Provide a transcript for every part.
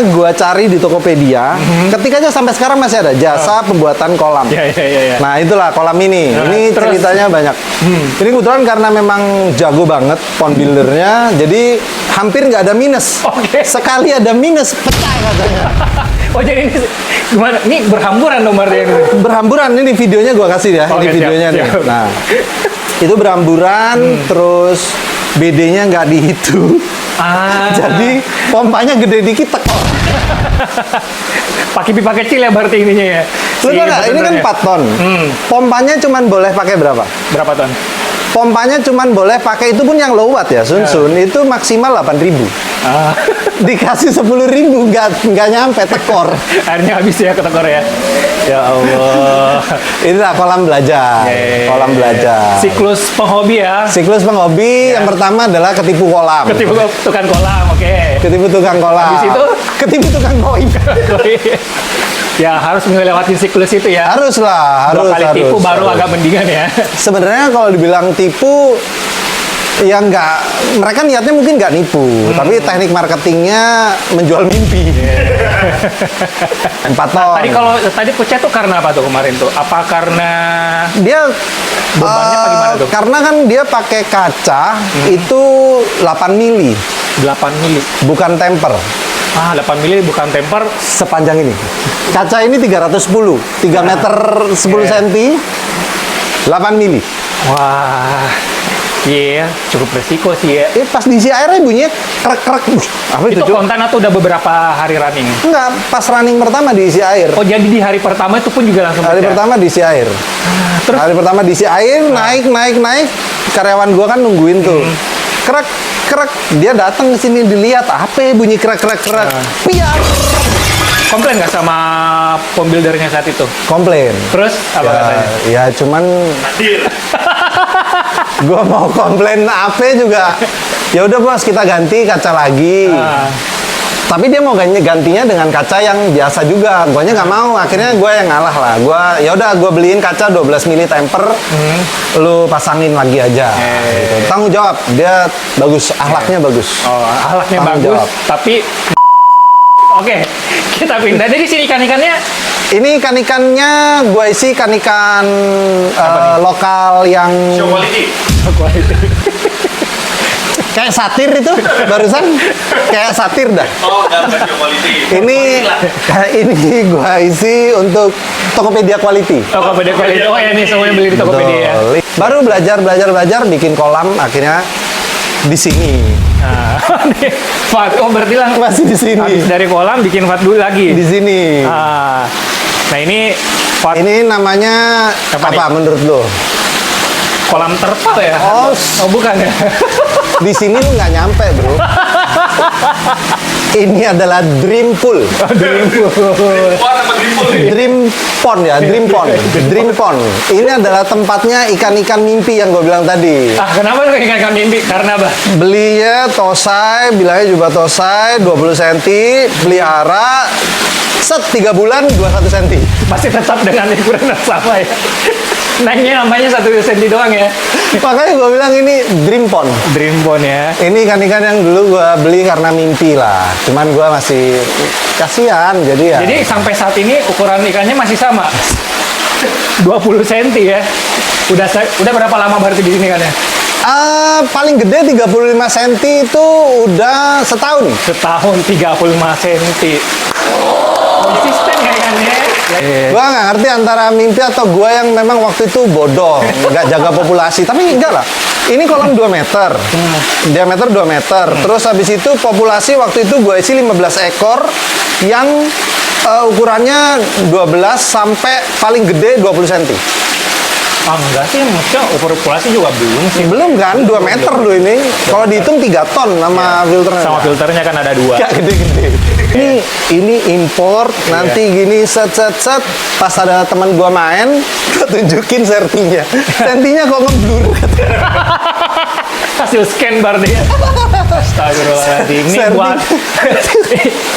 Gua cari di Tokopedia, ketikanya sampai sekarang masih ada jasa pembuatan kolam. Iya. Nah itulah kolam ini. Ini terus? ceritanya banyak. Ini kebetulan karena memang jago banget pond buildernya, jadi hampir nggak ada minus. Oke. Sekali ada minus pecah katanya. Oh jadi ini gimana? Ini berhamburan dong berarti ini. Berhamburan ini videonya gua kasih ya. Oke, Ini videonya nih. siap. Nah itu berhamburan, terus BD-nya nggak dihitung. Jadi pompanya gede dikit tekor. Pakai pipa kecil ya berarti ininya ya. Lu tau nggak? Ini kan 4 ton. Pompanya cuman boleh pakai berapa? Berapa ton? Pompanya cuman boleh pakai itu pun yang low watt ya, Sun itu maksimal 8.000. Dikasih 10.000 nggak nyampe tekor. Akhirnya habis ya ketekor ya. Ya Allah. Inilah kolam belajar. Kolam belajar. Siklus penghobi ya. Siklus penghobi yang pertama adalah ketipu kolam. Ketipu tukang kolam, oke. Ketipu tukang kolam. Habis itu? Ketipu tukang koin. Ya harus melewati siklus itu ya. Harus lah, Dua kali tipu baru harus. agak mendingan ya. Sebenarnya kalau dibilang tipu, ya nggak, mereka niatnya mungkin nggak nipu, tapi teknik marketingnya menjual mimpi. 4 ton. Tadi pecah tuh karena apa tuh kemarin tuh? Apa karena Dia bebannya apa gimana tuh? karena kan dia pakai kaca itu 8 mili, 8 mili? bukan temper. 8 mili bukan temper. Sepanjang ini. Kaca ini 310, 3 meter 10 cm, 8 mili. Wah, iya, cukup resiko sih ya. Pas diisi airnya bunyinya krek-krek. Apa itu, Itu Cuk? kontan atau udah beberapa hari running? Enggak, pas running pertama diisi air. Oh, jadi di hari pertama itu pun juga langsung Hari pecah? pertama diisi air. Terus? Hari pertama diisi air, naik. Karyawan gua kan nungguin tuh. Krek. Dia datang ke sini dilihat apa ya bunyi krek. Piar. Komplain nggak sama pom buildernya saat itu? Komplain. Terus apa katanya? Ya cuman gua mau komplain apa juga. Ya udah bos, kita ganti kaca lagi. Tapi dia mau gantinya dengan kaca yang biasa juga. Guanya nggak mau. Akhirnya gue yang ngalah lah. Ya udah gue beliin kaca 12 mili temper. Lu pasangin lagi aja. Gitu. Tanggung jawab. Dia bagus. Akhlaknya bagus. Oh, alatnya Tanggung bagus, jawab. tapi oke, kita pindah. Jadi sini ikan-ikannya Ini ikan-ikannya gue isi ikan-ikan lokal yang kayak satir itu barusan kayak satir dah. Oh, dapat quality. Ini gue isi untuk Tokopedia Quality. Tokopedia Quality. Oh ya, ini semuanya beli di Tokopedia ya. Betul. Baru belajar bikin kolam akhirnya di sini. Nah, Fat, oh berarti lang Masih di sini. habis dari kolam bikin Fat dulu lagi. Di sini. Nah ini Fat Ini namanya Apa apa nih? menurut lo? kolam terpal ya? Oh, Bukan ya? Di sini lu nggak nyampe, bro. Ini adalah dream pool. Wah, dapat drimpul nih. Dream pond ya, dream pond. Dream pond. Ini adalah tempatnya ikan-ikan mimpi yang gue bilang tadi. Kenapa lu ikan mimpi? Karena apa? Belinya tosai, bilangnya juga tosai, 20 cm, pelihara, 3 bulan 21 cm. Masih tetap dengan ukuran yang sama ya? Naiknya nambahnya 1 cm doang ya? Makanya gue bilang ini dream pond. Dream Bone ya? Ini ikan-ikan yang dulu gue beli karena mimpi lah. Cuman gue masih kasihan, jadi ya. Jadi sampai saat ini ukuran ikannya masih sama? 20 cm ya? Udah berapa lama berarti di sini kan ya? Paling gede 35 cm itu udah setahun. Setahun 35 cm. Konsisten ya ikannya? Gua nggak ngerti antara mimpi atau gua yang memang waktu itu bodoh, nggak jaga populasi. Tapi enggak lah. Ini kolam 2 meter, diameter 2 meter. Terus habis itu populasi waktu itu gua isi 15 ekor yang ukurannya 12 sampai paling gede 20 cm. Enggak sih, maksudnya ukur populasi juga belum sih. Belum kan, 2 meter loh ini. Kalau dihitung 3 ton sama filternya. Sama filternya kan ada 2. Gak gede-gede. Ini import, nanti gini set. Pas ada teman gua main, gua tunjukin sertinya. Sentinya kok ngeblur. Hasil scan berarti ya. Astagfirullahaladzim. Ini Serti. buat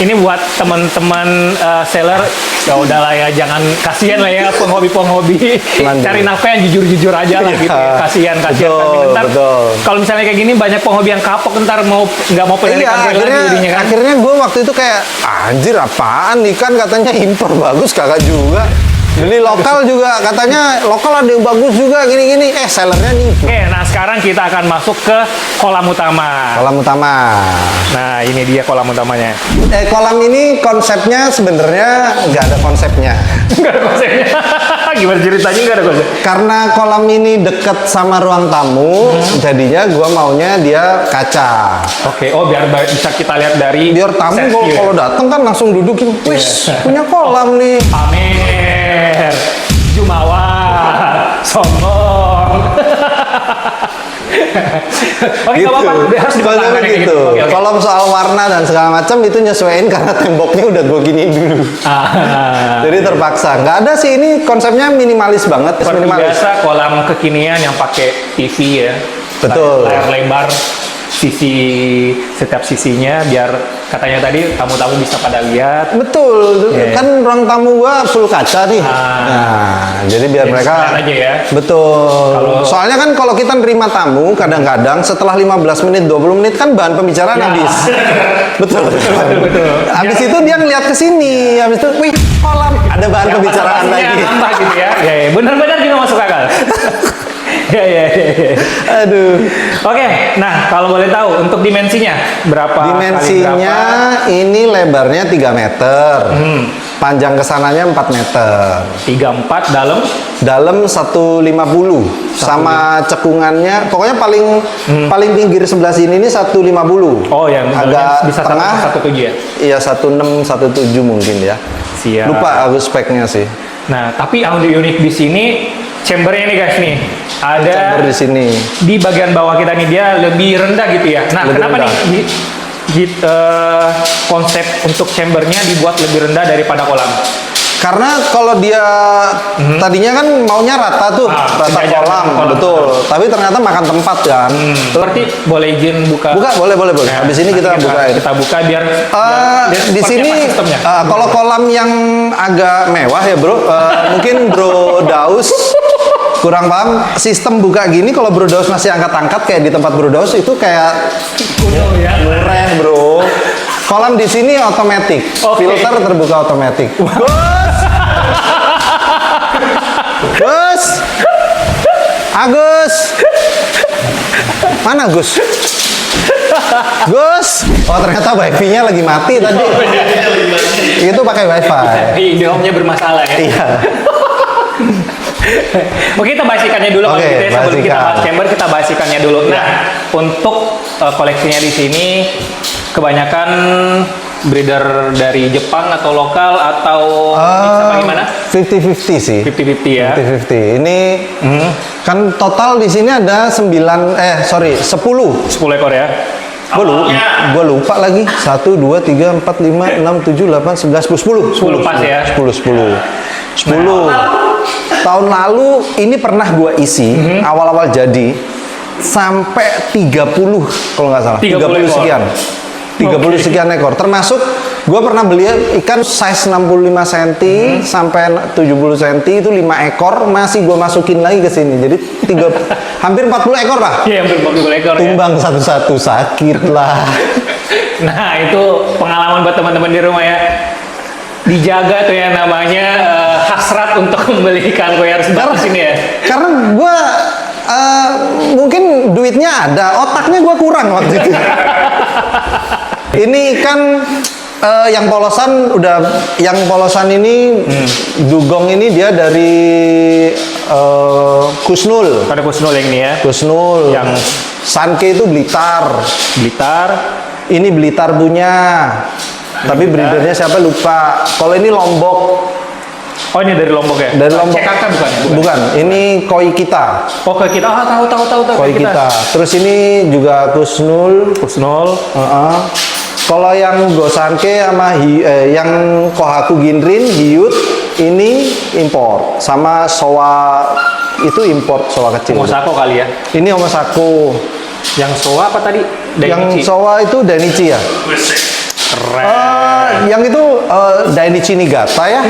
ini buat teman-teman seller Ya udahlah ya, jangan kasihan lah ya penghobi-penghobi. Lanjut. Cari nafkah yang jujur-jujur aja lah Iya. gitu. Ya. Kasihan Betul, kan. Ntar betul. kalau misalnya kayak gini banyak penghobi yang kapok ntar nggak mau Iya, pelihara ikan lagi jadinya kan. akhirnya gue waktu itu kayak anjir apaan ikan katanya impor bagus kagak juga. Beli lokal juga katanya lokal ada yang bagus juga gini-gini. Sellernya nih Oke, nah sekarang kita akan masuk ke kolam utama. kolam utama. Nah, ini dia kolam utamanya. Kolam ini konsepnya sebenarnya nggak ada konsepnya. Nggak ada konsepnya. Gimana ceritanya nggak ada konsep? Karena kolam ini deket sama ruang tamu, jadinya gua maunya dia kaca. Oke, oh biar bisa kita lihat dari Biar tamu set view ya. kalau datang kan langsung dudukin, wis punya kolam nih. Pamer, Jumawa, sombong. Oke, nggak apa-apa, harus dipertahankan Konsepnya kayak gitu. Oke, oke. Kalau soal warna dan segala macam itu nyesuaiin karena temboknya udah gue gini dulu. Jadi terpaksa. Nggak ada sih, ini konsepnya minimalis banget. Seperti Minimalis. biasa kolam kekinian yang pakai TV ya. Betul. Layar lebar, setiap sisinya biar katanya tadi tamu-tamu bisa pada lihat. Betul, Iya. kan ruang tamu gua full kaca nih. Ah. Nah, jadi biar Jadi mereka sekalian aja ya. Betul. Kalau- Soalnya kan kalau kita nerima tamu kadang-kadang setelah 15 menit, 20 menit kan bahan pembicaraan Ya. habis. Betul. betul. Habis itu dia ngeliat ke sini, habis itu wih, kolam ada bahan Ya, pembicaraan pastinya lagi. nambah gitu ya. Ya, ya. Benar-benar juga masuk akal. Ya. Aduh. Oke, nah kalau boleh tahu untuk dimensinya berapa? kali Dimensinya ini lebarnya 3 meter. Panjang kesananya 4 meter. 34 dalam. Dalam 150 sama cekungannya pokoknya paling pinggir sebelah sini ini 150. Oh, yang agak bisa tengah 1,7 ya. Iya 16 17 mungkin ya. Siap. Lupa aku speknya sih. Nah, tapi yang unik di sini chambernya nih guys nih. Ada Chamber di sini. di bagian bawah kita nih dia lebih rendah gitu ya. Nah, Lebih kenapa rendah. nih konsep untuk chambernya dibuat lebih rendah daripada kolam? Karena kalau dia tadinya kan maunya rata tuh, rata sejajar kolam, dengan kolam. betul. Tapi ternyata makan tempat kan. Berarti boleh izin buka? Buka, boleh. Nah, Habis ini nanti kita buka. Kita buka biar Di seperti sini apa sistemnya. kalau kolam yang agak mewah ya bro, mungkin Bro Daus kurang paham sistem buka gini. Kalau Bro Daus masih angkat-angkat kayak di tempat Bro Daus itu kayak Kuno ya. murah bro. Kolam di sini otomatis, Oke. filter terbuka otomatis. Gus, Agus, mana Gus? Gus, oh ternyata wifi-nya lagi mati tadi. Itu pakai wifi. Ide-nya bermasalah ya. Iya. Oke, kita bahas ikannya dulu kalau Oke, gitu ya. Sebelum bahas kita ikan. bahas chamber, kita bahas ikannya dulu. Nah, untuk koleksinya di sini kebanyakan breeder dari Jepang atau lokal atau mix apa gimana? 50-50 sih. 50-50 ya. 50-50. Ini kan total di sini ada 10. 10 ekor ya. Gue lupa lagi. 1, 2, 3, 4, 5, 6, 7, 8, 11, 10. 10 pas ya. 10. Tahun lalu ini pernah gue isi awal-awal jadi sampai 30 kalau nggak salah. 30 ekor. sekian. 30 Oke. sekian ekor. Termasuk gue pernah beli ikan size 65 cm sampai 70 cm itu 5 ekor masih gue masukin lagi ke sini. Jadi hampir 40 ekor lah. Iya, hampir 40 ekor ya. Tumbang satu-satu sakit lah. Nah, itu pengalaman buat teman-teman di rumah ya. Dijaga tuh ya namanya hasrat untuk membeli ikan koi harus bagus ini ya. Karena gue mungkin duitnya ada, otaknya gue kurang waktu itu. Ini kan yang polosan ini dugong ini dia dari Kusnul. Ada Kusnul yang ini ya. Kusnul. Yang Sanke itu Blitar. Blitar. Ini Blitar punya. Tapi breedernya siapa lupa. Kalau ini Lombok. Oh, ini dari Lombok ya? Dari Lombok. CKK bukan ya? Bukan, ini koi kita. Oh, ke kita. Ah, tahu Koi kita. Terus ini juga Kusnul. Kusnul. Kalau yang Gosanke sama yang Kohaku Ginrin, Hiut ini impor. Sama Sowa itu impor, Sowa kecil. Mosako kali ya. Ini Omosako. Yang Soa apa tadi? Yang Dainichi. Sowa itu Danichi ya? Keren. Yang itu Dainichi Niigata ya.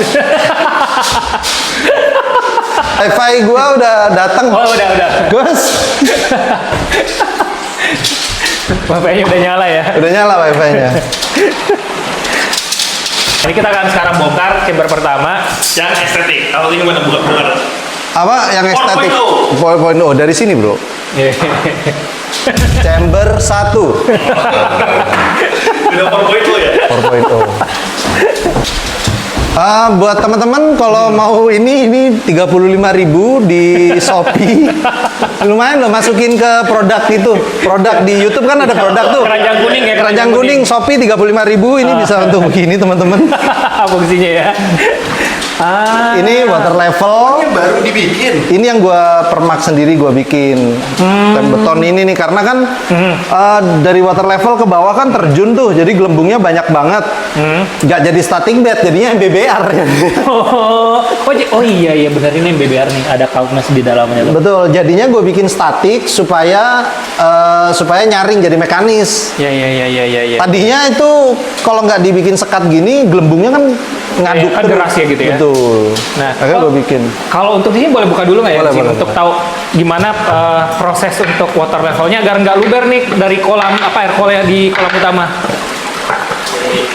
Hi-Fi gua udah datang. Oh, udah. Gus, Wifi-nya udah nyala ya. udah nyala Wi-Fi-nya. Ini kita akan sekarang bongkar chamber pertama. Yang estetik. Kalau ini mana bukan. Apa yang estetik? 4.0 dari sini, Bro. Chamber 1 Udah 4.0 ya? 4.0. Buat teman-teman kalau mau ini 35.000 di Shopee. Lumayan loh masukin ke produk itu. Produk di YouTube kan ada produk tuh. Keranjang kuning ya, Keranjang kuning Shopee 35.000 ini bisa untuk begini teman-teman. Fungsinya ya. Ini water level. Ini baru dibikin. Ini yang gua permak sendiri gua bikin. Dan beton ini nih karena kan dari water level ke bawah kan terjun tuh. Jadi gelembungnya banyak banget. Nggak jadi static bed, jadinya MBBR. Oh iya benar ini BBR nih, ada kautnas di dalamnya tuh. Betul, jadinya gue bikin statik supaya nyaring jadi mekanis. Iya. Tadinya itu kalau nggak dibikin sekat gini, gelembungnya kan ngaduk Kan terus. deras ya gitu ya. Betul. Nah, akhirnya gue bikin. Kalau untuk ini boleh buka dulu nggak ya? Boleh, di sini? boleh, Untuk boleh. tahu gimana proses untuk water levelnya agar nggak luber nih dari kolam air coolnya di kolam utama.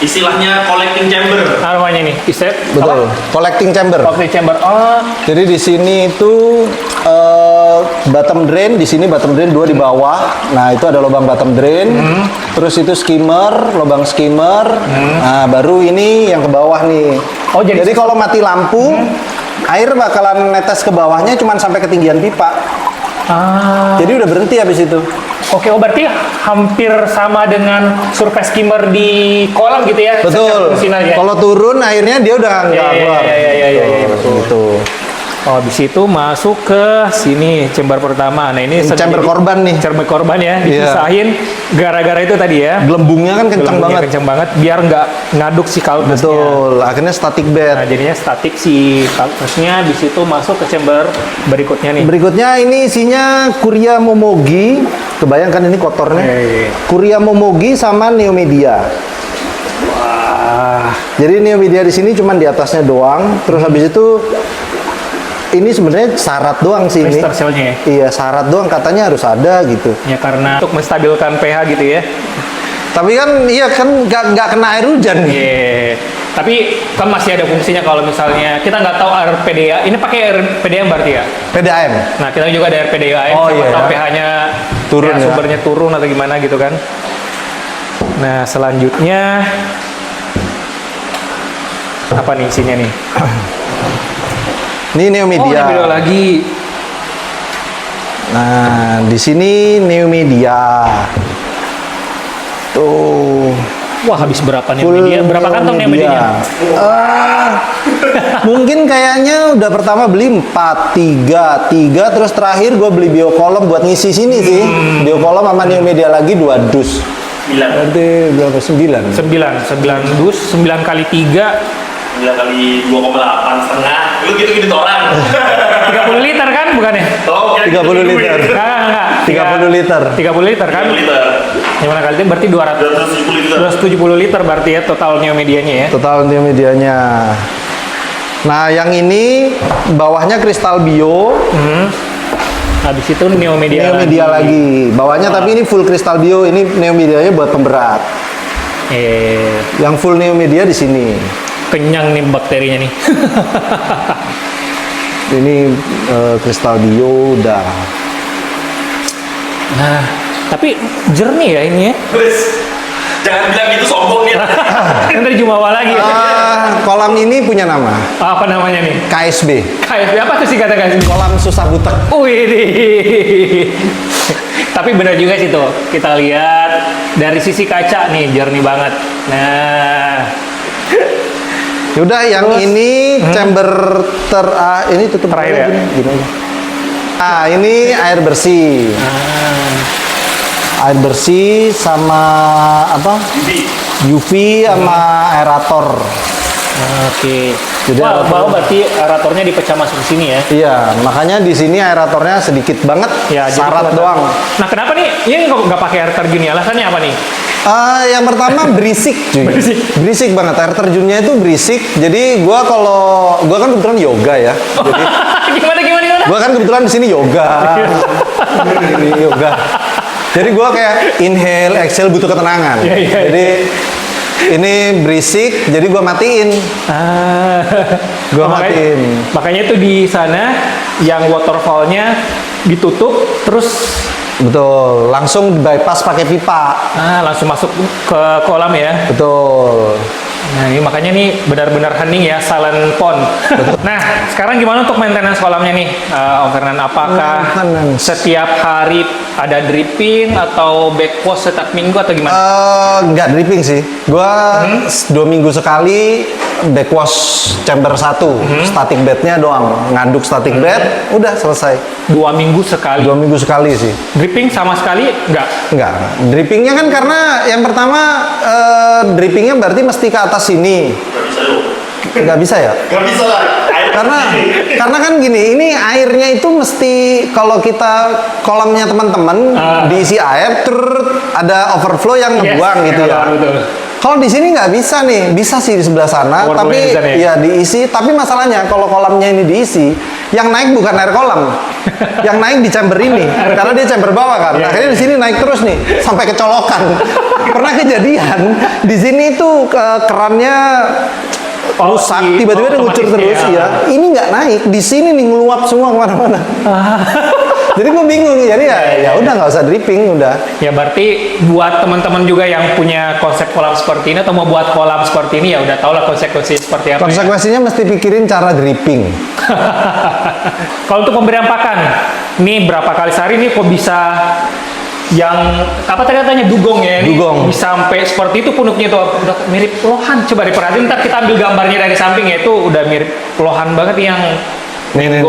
Istilahnya collecting chamber. Namanya nih, iset. Betul. Collecting chamber. Collecting chamber. Oh, Jadi di sini itu bottom drain, di sini bottom drain 2 di bawah. Nah, itu ada lubang bottom drain. Terus itu skimmer, lubang skimmer. Nah, baru ini yang ke bawah nih. Oh, jadi kalau mati lampu, air bakalan netes ke bawahnya cuman sampai ketinggian pipa. Jadi udah berhenti habis itu. Oke, berarti hampir sama dengan surface skimmer di kolam gitu ya? Betul. Secara fungsionalnya. Kalau turun airnya dia udah nggak keluar. Iya, Betul. Gitu. Oh, di situ masuk ke sini chamber pertama. Nah, ini Chamber korban nih. Chamber korban ya, Iya. dipisahin gara-gara itu tadi ya. Gelembungnya kan kencang Gelembungnya banget. kencang banget biar nggak ngaduk si kalpasnya. Betul. Akhirnya static bed. Nah, jadinya statik si kalpasnya di situ masuk ke chamber berikutnya nih. Berikutnya ini isinya Kuria Momogi. Kebayangkan ini kotornya. Iya. Kuria Momogi sama Neomedia. Jadi Neomedia di sini cuma di atasnya doang. Terus habis itu ini sebenarnya syarat doang sih ini. Crystal shell-nya ya? Iya, syarat doang katanya harus ada gitu. Ya karena untuk menstabilkan pH gitu ya. Tapi kan iya kan nggak kena air hujan. Iya. Tapi kan masih ada fungsinya kalau misalnya kita nggak tahu air PDA. Ini pakai air PDAM berarti ya? PDAM. Nah, kita juga ada air PDAM. Oh, siapa iya tahu ya. pH-nya Turun ya. sumbernya turun atau gimana gitu kan. Nah, selanjutnya apa nih isinya nih? Ini Neomedia. Oh, ini beda lagi. Nah, di sini Neomedia. Tuh. Wah, habis berapa nih Full media? Berapa kantong nih medianya? Mungkin kayaknya udah pertama beli 4, 3 terus terakhir gue beli biokolom buat ngisi sini sih. Biokolom sama Neomedia lagi 2 dus. 9. Berarti berapa? 9. 9 dus, 9 kali 3, 9 kali 2,8 setengah. Lu gitu-gitu orang. 30 liter kan bukannya? Tolong kira 30 liter. Enggak. 30 liter. 30 liter kan? 30 liter. Yang mana kali itu berarti 270 liter. 270 liter berarti ya totalnya medianya ya. Total Neomedianya. Nah, yang ini bawahnya kristal bio, Habis itu Neomedia Neomedia lagi. Bawahnya tapi ini full kristal bio, ini Neomedianya buat pemberat. Yang full Neomedia di sini. Kenyang nih bakterinya nih. Ini kristal bio udah. Nah, tapi jernih ya ini ya. Wes, jangan bilang gitu sombong nih. Kan dari Jumawa lagi ya. Kolam ini punya nama Apa namanya nih? KSB. KSB apa tuh sih kata KSB? Kolam susah butek. Wih, tapi benar juga sih tuh. Kita lihat dari sisi kaca nih jernih banget. Nah, Yaudah, yang Terus, ini chamber ini tutup Terakhir ya? gini aja. Ini air bersih. Air bersih sama apa? UV sama aerator. oke. Jadi Wah, aerator- bawah berarti aeratornya dipecah masuk ke sini ya. Iya, makanya di sini aeratornya sedikit banget, Ya, jadi syarat kelihatan. doang. Nah, kenapa nih? Ini nggak pakai air terjun nih? Alasannya apa nih? Yang pertama berisik, cuy. Berisik banget. Air terjunnya itu berisik. Jadi gua kan kebetulan yoga ya. Jadi Gimana? gua kan kebetulan di sini yoga. Ini yoga. Jadi gua kayak inhale, exhale butuh ketenangan. Iya. Jadi ini berisik, jadi gua matiin. Gua matiin. Makanya itu di sana yang waterfallnya ditutup, terus Betul, langsung bypass pakai pipa. langsung masuk ke kolam ya. Betul. Nah, ini makanya nih benar-benar hening ya, silent pond. Nah, sekarang gimana untuk maintenance kolamnya nih, Om Fernan? Apakah Maintenance. setiap hari ada dripping atau backwash setiap minggu atau gimana? Nggak dripping sih. Gua 2 minggu sekali backwash chamber 1, static bednya doang. Ngaduk static bed, udah selesai. 2 minggu sekali. 2 minggu sekali sih. Dripping sama sekali nggak? Enggak. Drippingnya kan karena yang pertama drippingnya berarti mesti ke atas sini. Gak bisa lu. Nggak bisa ya? Gak bisa lah. Air Karena kan gini, ini airnya itu mesti kalau kita kolamnya teman-teman diisi air, ada overflow yang ngebuang gitu ya. Betul. Kalau di sini nggak bisa nih, bisa sih di sebelah sana, Overflow tapi di sana ya? ya diisi. Tapi masalahnya kalau kolamnya ini diisi, yang naik bukan air kolam, yang naik di chamber ini, karena dia chamber bawah kan. Iya. Akhirnya di sini naik terus nih, sampai kecolokan. Pernah kejadian di sini itu kerannya rusak, tiba-tiba dia ngucur terus ya. Ini nggak naik, di sini nih ngeluap semua kemana-mana. Jadi gue bingung, jadi ya udah nggak usah dripping, udah. Ya berarti buat teman-teman juga yang punya konsep kolam seperti ini atau mau buat kolam seperti ini ya udah tau lah konsekuensi seperti apa. Konsekuensinya mesti pikirin cara dripping. Kalau untuk pemberian pakan, nih berapa kali sehari nih kok bisa yang apa tadi katanya dugong ya? Ini Dugong. bisa sampai seperti itu punuknya tuh udah mirip lohan. Coba diperhatiin, ntar kita ambil gambarnya dari samping ya, itu udah mirip lohan banget yang Nih.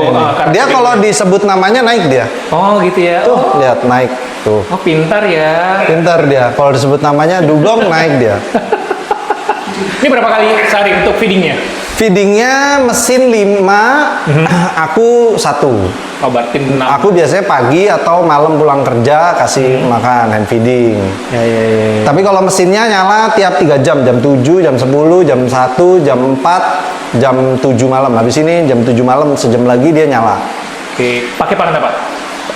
Dia kalau disebut namanya naik dia. Oh gitu ya. Tuh, lihat naik tuh. Oh pintar ya. Pintar dia. Kalau disebut namanya dugong naik dia. Ini berapa kali sehari untuk feedingnya? Feedingnya mesin 5, aku 1. Oh berarti 6. Aku biasanya pagi atau malam pulang kerja kasih makan hand feeding. Ya. Tapi kalau mesinnya nyala tiap 3 jam, jam 7, jam 10, jam 1, jam 4, jam 7 malam. Habis ini jam 7 malam, sejam lagi dia nyala. Oke, pakai pakan apa?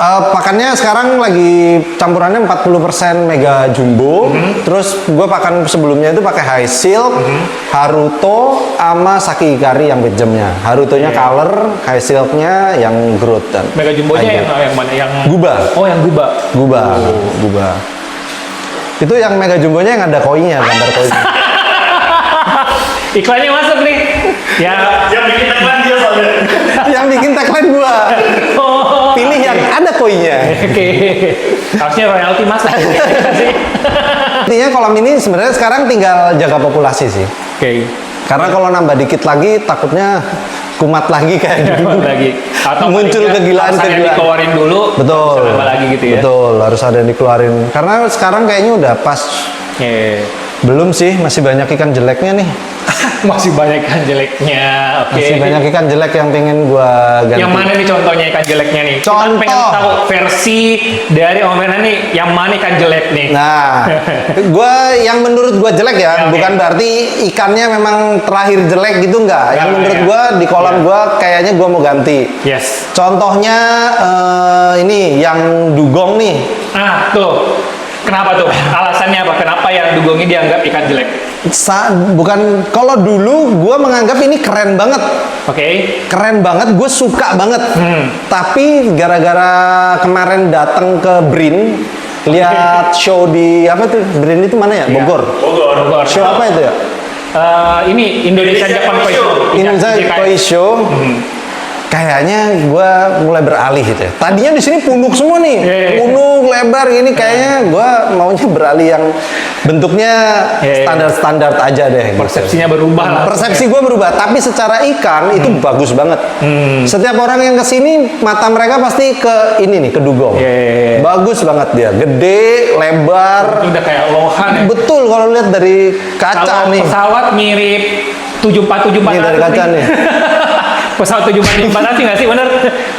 Pakannya sekarang lagi campurannya 40% Mega Jumbo. Terus gue pakan sebelumnya itu pakai High Silk, Haruto, sama Saki Ikari yang bejemnya. Harutonya color, High Silknya yang growth dan Mega Jumbo-nya yang mana? Yang Guba. Oh, yang Guba. Guba. Itu yang Mega Jumbonya yang ada koinnya, gambar koinnya. Iklannya masuk nih. Ya. Yang bikin tagline dia soalnya. Yang bikin tagline gua. Oh. Pilih yang ada koinnya. Oke. Harusnya royalti masuk. Intinya kolam ini sebenarnya sekarang tinggal jaga populasi sih. Oke. Karena kalau nambah dikit lagi takutnya kumat lagi kayak dulu. Lagi. Atau Muncul kegilaan. dikeluarin dulu. Betul. bisa nambah lagi gitu ya. Betul, harus ada yang dikeluarin. Karena sekarang kayaknya udah pas. Oke. Belum sih, masih banyak ikan jeleknya nih. Masih banyak ikan jeleknya. Oke. Masih banyak ikan jelek yang pengen gua ganti. Yang mana nih contohnya ikan jeleknya nih? Contoh. Kita pengen tahu versi dari Om Fernan nih, yang mana ikan jelek nih? Nah, yang menurut gua jelek ya, Oke. bukan berarti ikannya memang terakhir jelek gitu enggak. Yang Ya, menurut ya. gua di kolam gua kayaknya gua mau ganti. Yes. Contohnya ini yang dugong nih. Ah, tuh. Kenapa tuh? Alasannya apa? Kenapa yang dugong ini dianggap ikan jelek? Bukan, kalau dulu gua menganggap ini keren banget. Oke. Keren banget, gue suka banget. Tapi gara-gara kemarin datang ke Brin, lihat show di apa tuh? Brin itu mana ya? Iya. Bogor. Bogor. Show apa itu ya? Ini Indonesia Japan Koi Show. Indonesia Koi Show. Kayaknya gue mulai beralih gitu ya. Tadinya di sini punuk semua nih, Iya. punuk lebar gini. Kayaknya gue maunya beralih yang bentuknya Iya. standar-standar aja deh. Gitu. Persepsinya berubah lah. Persepsi gue berubah, tapi secara ikan itu bagus banget. Setiap orang yang kesini mata mereka pasti ke ini nih, ke dugong. Iya. Bagus banget dia, gede, lebar. Ini udah kayak lohan ya. Betul kalau lihat dari kaca Kalau nih. pesawat mirip 747 Ini dari kaca nih. Pesawat 747 sih nggak sih, bener?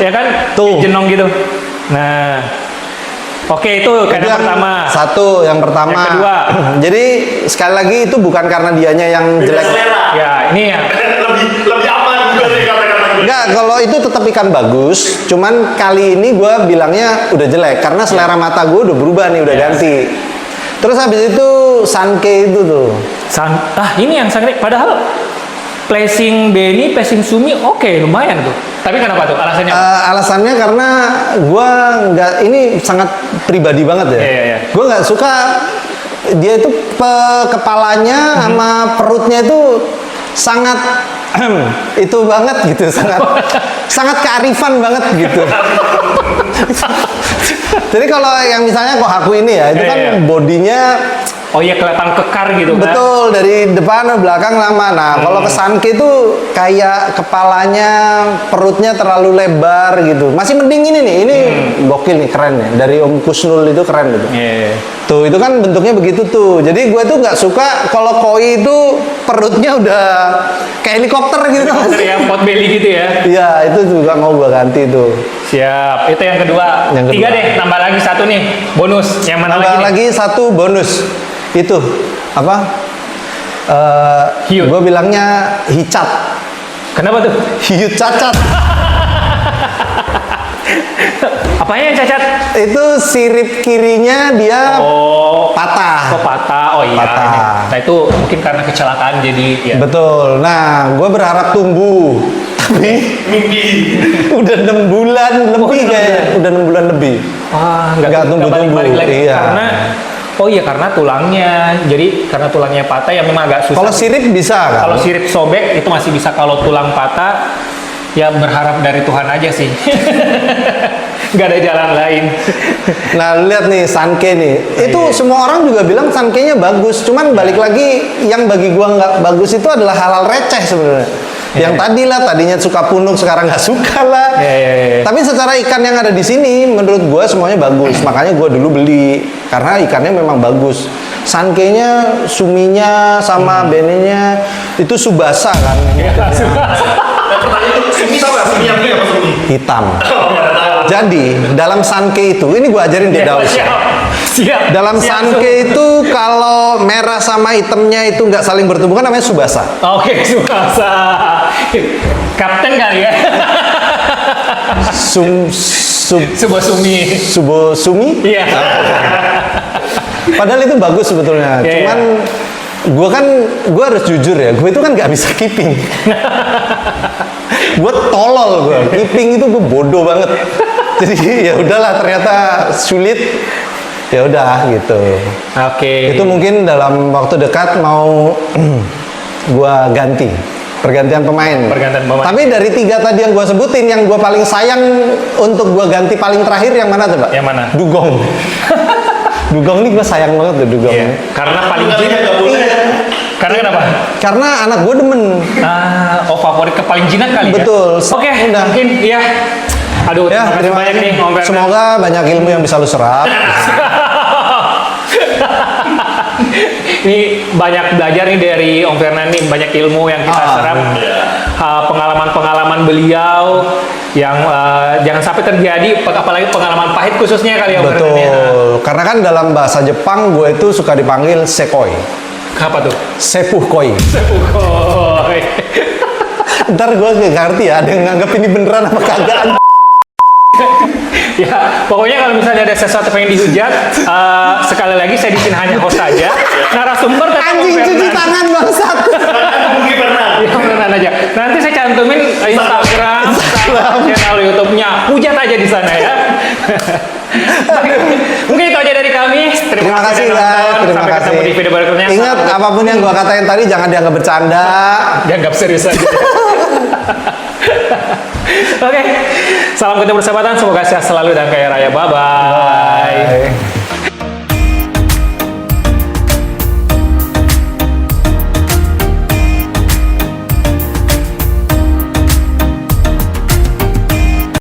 Ya kan? Tuh. Jenong gitu. Nah, Oke, itu Itu kaidah pertama. Satu, yang pertama. Yang kedua. Jadi sekali lagi itu bukan karena dianya yang Beda jelek. selera. Ya, ini ya. lebih aman juga dari kata-kata gue. Enggak, kalau itu tetap ikan bagus. Cuman kali ini gue bilangnya udah jelek karena selera mata gue udah berubah nih, udah ganti. Terus habis itu Sanke itu tuh. Ini yang sangat. Padahal placing Benny, placing Sumi, oke, lumayan tuh. Tapi kenapa tuh? Alasannya? Alasannya karena gue nggak, ini sangat pribadi banget ya. Iya. Gue nggak suka dia itu kepalanya sama perutnya itu sangat itu banget gitu, sangat kearifan banget gitu. Jadi kalau yang misalnya Kohaku ini ya, itu kan bodinya Oh iya, kelihatan kekar gitu kan? betul, dari depan ke belakang lama. Nah, kalau ke Sanke itu kayak kepalanya, perutnya terlalu lebar gitu. Masih mending ini nih, ini gokil nih, keren ya. Dari Om Kusnul itu keren gitu. Iya. Tuh, itu kan bentuknya begitu tuh. Jadi gue tuh nggak suka kalau koi itu perutnya udah kayak helikopter gitu. Dari yang pot belly gitu ya? Iya, itu juga mau gue ganti tuh. Siap, itu yang kedua. Yang Tiga kedua. deh, tambah lagi satu nih, bonus. Yang mana Tambah lagi? lagi satu bonus. Itu apa? Hiu. Gue bilangnya hicat. Kenapa tuh? Hiu cacat. Apanya yang cacat? Itu sirip kirinya dia Oh, patah. patah. Oh iya. Patah. Nah itu mungkin karena kecelakaan jadi ya. Betul. Nah, gue berharap tumbuh. Tapi Mimpi. udah 6 bulan lebih kayaknya. Udah 6 bulan lebih. Wah, Nggak tumbuh-tumbuh, balik lagi iya. karena karena tulangnya. Jadi karena tulangnya patah ya memang agak susah. Kalau sirip bisa kan? Kalau sirip sobek itu masih bisa. Kalau tulang patah ya berharap dari Tuhan aja sih. Nggak ada jalan lain. Nah, lihat nih Sanke nih. Itu semua orang juga bilang Sanke-nya bagus. Cuman balik lagi yang bagi gua nggak bagus itu adalah hal-hal receh sebenarnya. Yang tadinya suka punuk sekarang nggak suka lah. Iya. Tapi secara ikan yang ada di sini menurut gua semuanya bagus. Makanya gua dulu beli karena ikannya memang bagus. Sanke-nya, suminya sama benenya itu Subasa kan. Pertanyaan itu, Sumi tau gak? Sumi yang punya apa Sumi? Hitam. Oh, nggak tahu. Jadi dalam Sanke itu, ini gua ajarin di Daus. Siap. Dalam Siap, Sanke itu kalau merah sama hitamnya itu nggak saling bertemu kan namanya Subasa. Oke, Subasa. Kapten kali ya. Sebuah Sumi. Subo Sumi. Iya. Padahal itu bagus sebetulnya. Iya, Cuman gue harus jujur ya, gue itu kan nggak bisa keeping. Gue tolol gue, keeping itu gue bodoh banget. Jadi ya udahlah, ternyata sulit. Ya udah gitu. Oke. Itu mungkin dalam waktu dekat mau gua ganti pergantian pemain. Pergantian pemain. Tapi dari 3 tadi yang gua sebutin, yang gua paling sayang untuk gua ganti paling terakhir yang mana coba? Yang mana? Dugong. Dugong ini gua sayang banget tuh Dugong. Iya. Karena paling Nggak jinak. boleh. Iya. Karena kenapa? Karena anak gua demen. Favorit ke paling jinak kali Betul. ya? Oke, Udah. mungkin ya. Aduh, Ya, terima kasih banyak nih, Om Fernand. semoga banyak ilmu yang bisa lu serap. Ini banyak belajar nih dari Om Fernand nih, banyak ilmu yang kita serap. Pengalaman-pengalaman beliau yang jangan sampai terjadi, apalagi pengalaman pahit khususnya kali ya Om Fernand ya. Betul. Karena kan dalam bahasa Jepang gue itu suka dipanggil sekoi. Apa tuh? Sepuh koi. Sepukoy. Ntar gue gak ngerti ya, ada yang nganggap ini beneran apa kagak. Ya, pokoknya kalau misalnya ada sesuatu yang dihujat, sekali lagi saya di sini hanya host saja. Narasumber tetap Anjing, Om cuci Fernand. tangan bangsat. Bumi pernah. Ya, Om Fernand aja. Nanti saya cantumin Instagram, channel YouTube-nya. Hujat aja di sana ya. Mungkin itu aja dari kami. Terima kasih sudah guys, nonton. terima Sampai kasih. ketemu di video berikutnya. Ingat, apapun yang gue katain tadi jangan dianggap bercanda. Dianggap serius aja. Oke, salam kita persahabatan. Semoga sehat selalu dan kaya raya. Bye-bye. Bye.